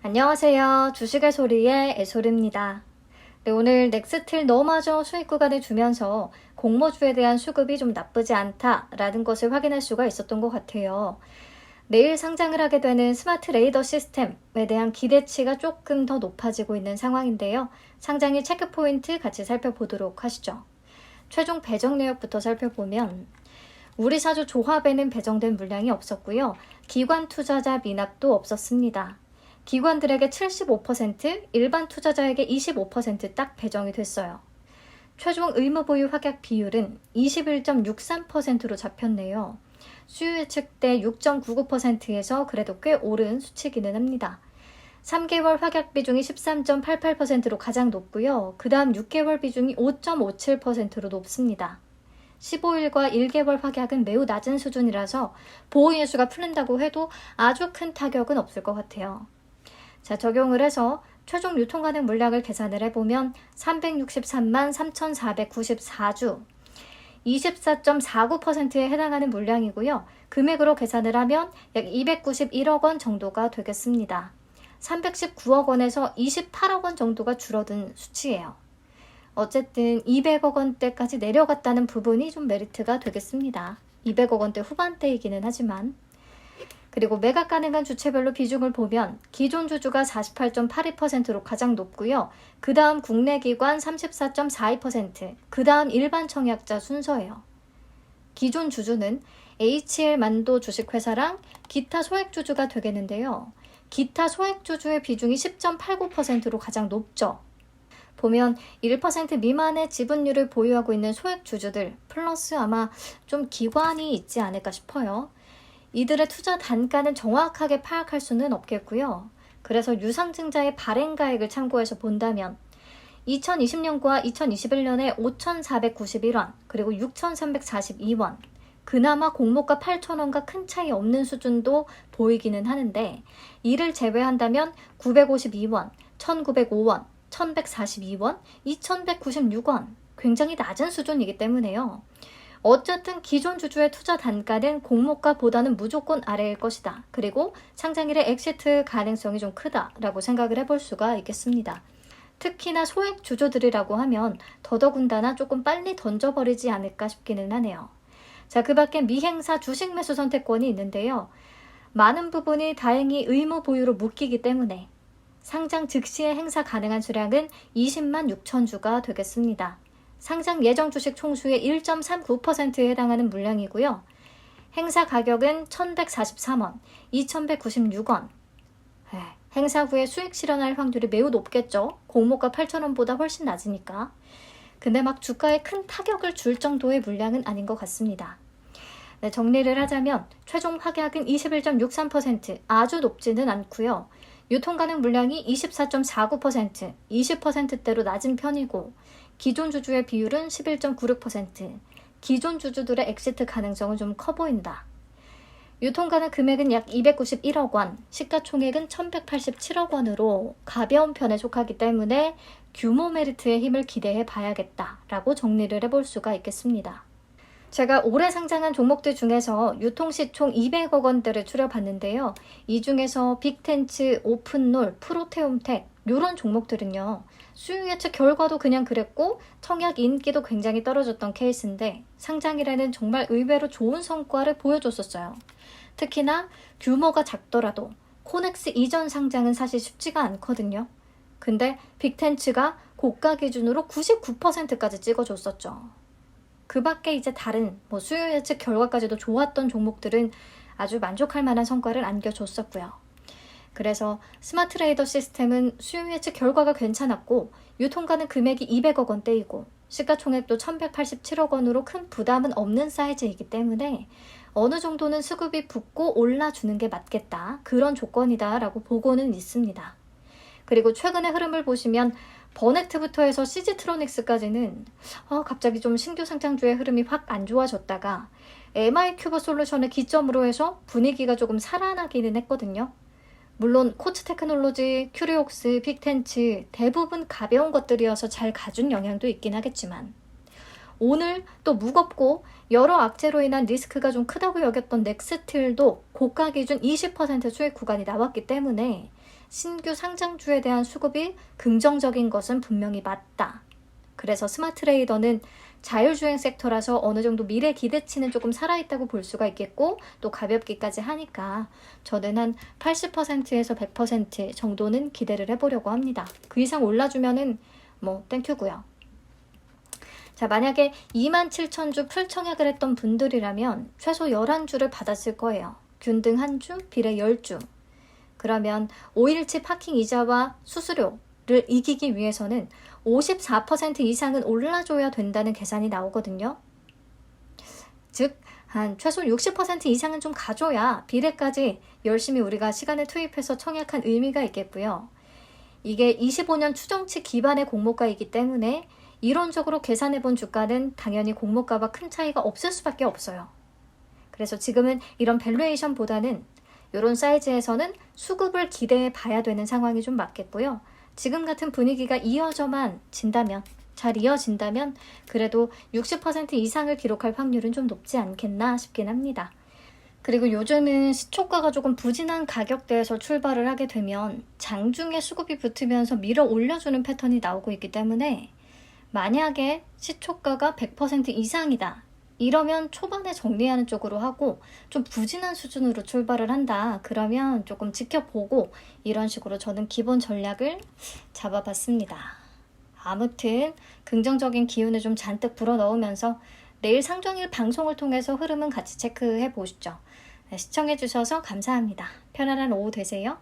안녕하세요. 주식의 소리의 애솔입니다. 네, 오늘 넥스틸 너마저 수익 구간을 주면서 공모주에 대한 수급이 좀 나쁘지 않다라는 것을 확인할 수가 있었던 것 같아요. 내일 상장을 하게 되는 스마트 레이더 시스템에 대한 기대치가 조금 더 높아지고 있는 상황인데요. 상장일 체크포인트 같이 살펴보도록 하시죠. 최종 배정 내역부터 살펴보면 우리 사주 조합에는 배정된 물량이 없었고요. 기관 투자자 미납도 없었습니다. 기관들에게 75%, 일반 투자자에게 25%딱 배정이 됐어요. 최종 의무보유 확약 비율은 21.63%로 잡혔네요. 수요 예측 때 6.99%에서 그래도 꽤 오른 수치기는 합니다. 3개월 확약 비중이 13.88%로 가장 높고요. 그 다음 6개월 비중이 5.57%로 높습니다. 15일과 1개월 확약은 매우 낮은 수준이라서 보호예수가 풀린다고 해도 아주 큰 타격은 없을 것 같아요. 자, 적용을 해서 최종 유통 가능 물량을 계산을 해보면 363만 3,494주, 24.49%에 해당하는 물량이고요. 금액으로 계산을 하면 약 291억 원 정도가 되겠습니다. 319억 원에서 28억 원 정도가 줄어든 수치예요. 어쨌든 200억 원대까지 내려갔다는 부분이 좀 메리트가 되겠습니다. 200억 원대 후반대이기는 하지만. 그리고 매각 가능한 주체별로 비중을 보면 기존 주주가 48.82%로 가장 높고요. 그 다음 국내 기관 34.42%, 그 다음 일반 청약자 순서예요. 기존 주주는 HL 만도 주식회사랑 기타 소액 주주가 되겠는데요. 기타 소액 주주의 비중이 10.89%로 가장 높죠. 보면 1% 미만의 지분율을 보유하고 있는 소액 주주들 플러스 아마 좀 기관이 있지 않을까 싶어요. 이들의 투자 단가는 정확하게 파악할 수는 없겠고요. 그래서 유상증자의 발행가액을 참고해서 본다면 2020년과 2021년에 5,491원 그리고 6,342원 그나마 공모가 8,000원과 큰 차이 없는 수준도 보이기는 하는데 이를 제외한다면 952원, 1,905원, 1,142원, 2,196원 굉장히 낮은 수준이기 때문에요. 어쨌든 기존 주주의 투자 단가는 공모가보다는 무조건 아래일 것이다. 그리고 상장일의 엑시트 가능성이 좀 크다라고 생각을 해볼 수가 있겠습니다. 특히나 소액 주주들이라고 하면 더더군다나 조금 빨리 던져버리지 않을까 싶기는 하네요. 자, 그 밖에 미행사 주식 매수 선택권이 있는데요. 많은 부분이 다행히 의무 보유로 묶이기 때문에 상장 즉시에 행사 가능한 수량은 20만 6천 주가 되겠습니다. 상장 예정 주식 총수의 1.39%에 해당하는 물량이고요. 행사 가격은 1,143원, 2,196원. 행사 후에 수익 실현할 확률이 매우 높겠죠. 공모가 8,000원보다 훨씬 낮으니까. 근데 막 주가에 큰 타격을 줄 정도의 물량은 아닌 것 같습니다. 네, 정리를 하자면 최종 확약은 21.63%, 아주 높지는 않고요. 유통 가능 물량이 24.49%, 20%대로 낮은 편이고 기존 주주의 비율은 11.96%, 기존 주주들의 엑시트 가능성은 좀 커 보인다. 유통 가능 금액은 약 291억 원, 시가총액은 1,187억 원으로 가벼운 편에 속하기 때문에 규모 메리트의 힘을 기대해 봐야겠다라고 정리를 해볼 수가 있겠습니다. 제가 올해 상장한 종목들 중에서 유통시 총 200억 원대를 추려봤는데요. 이 중에서 빅텐츠, 오픈롤, 프로테움텍 이런 종목들은요. 수요 예측 결과도 그냥 그랬고 청약 인기도 굉장히 떨어졌던 케이스인데 상장일에는 정말 의외로 좋은 성과를 보여줬었어요. 특히나 규모가 작더라도 코넥스 이전 상장은 사실 쉽지가 않거든요. 근데 빅텐츠가 고가 기준으로 99%까지 찍어줬었죠. 그 밖에 이제 다른 수요 예측 결과까지도 좋았던 종목들은 아주 만족할 만한 성과를 안겨줬었고요. 그래서 스마트 레이더 시스템은 수요 예측 결과가 괜찮았고 유통 가능 금액이 200억 원대이고 시가총액도 1,187억 원으로 큰 부담은 없는 사이즈이기 때문에 어느 정도는 수급이 붙고 올라주는 게 맞겠다. 그런 조건이다 라고 보고는 있습니다. 그리고 최근의 흐름을 보시면 버넥트부터 해서 CG트로닉스까지는 갑자기 좀 신규 상장주의 흐름이 확 안 좋아졌다가 MI큐브 솔루션을 기점으로 해서 분위기가 조금 살아나기는 했거든요. 물론 코츠 테크놀로지, 큐리옥스, 빅텐츠 대부분 가벼운 것들이어서 잘 가준 영향도 있긴 하겠지만 오늘 또 무겁고 여러 악재로 인한 리스크가 좀 크다고 여겼던 넥스틸도 고가 기준 20% 수익 구간이 나왔기 때문에 신규 상장주에 대한 수급이 긍정적인 것은 분명히 맞다. 그래서 스마트 트레이더는 자율주행 섹터라서 어느 정도 미래 기대치는 조금 살아있다고 볼 수가 있겠고 또 가볍기까지 하니까 저는 한 80%에서 100% 정도는 기대를 해보려고 합니다. 그 이상 올라주면은 뭐 땡큐고요. 자, 만약에 27,000주 풀청약을 했던 분들이라면 최소 11주를 받았을 거예요. 균등 1주, 비례 10주. 그러면 5일치 파킹 이자와 수수료를 이기기 위해서는 54% 이상은 올라줘야 된다는 계산이 나오거든요. 즉, 한 최소 60% 이상은 좀 가줘야 비례까지 열심히 우리가 시간을 투입해서 청약한 의미가 있겠고요. 이게 25년 추정치 기반의 공모가이기 때문에 이론적으로 계산해본 주가는 당연히 공모가와 큰 차이가 없을 수밖에 없어요. 그래서 지금은 이런 밸류에이션보다는 이런 사이즈에서는 수급을 기대해 봐야 되는 상황이 좀 맞겠고요. 지금 같은 분위기가 잘 이어진다면 그래도 60% 이상을 기록할 확률은 좀 높지 않겠나 싶긴 합니다. 그리고 요즘은 시초가가 조금 부진한 가격대에서 출발을 하게 되면 장중에 수급이 붙으면서 밀어 올려주는 패턴이 나오고 있기 때문에 만약에 시초가가 100% 이상이다. 이러면 초반에 정리하는 쪽으로 하고 좀 부진한 수준으로 출발을 한다. 그러면 조금 지켜보고 이런 식으로 저는 기본 전략을 잡아봤습니다. 아무튼 긍정적인 기운을 좀 잔뜩 불어넣으면서 내일 상종일 방송을 통해서 흐름은 같이 체크해 보시죠. 시청해 주셔서 감사합니다. 편안한 오후 되세요.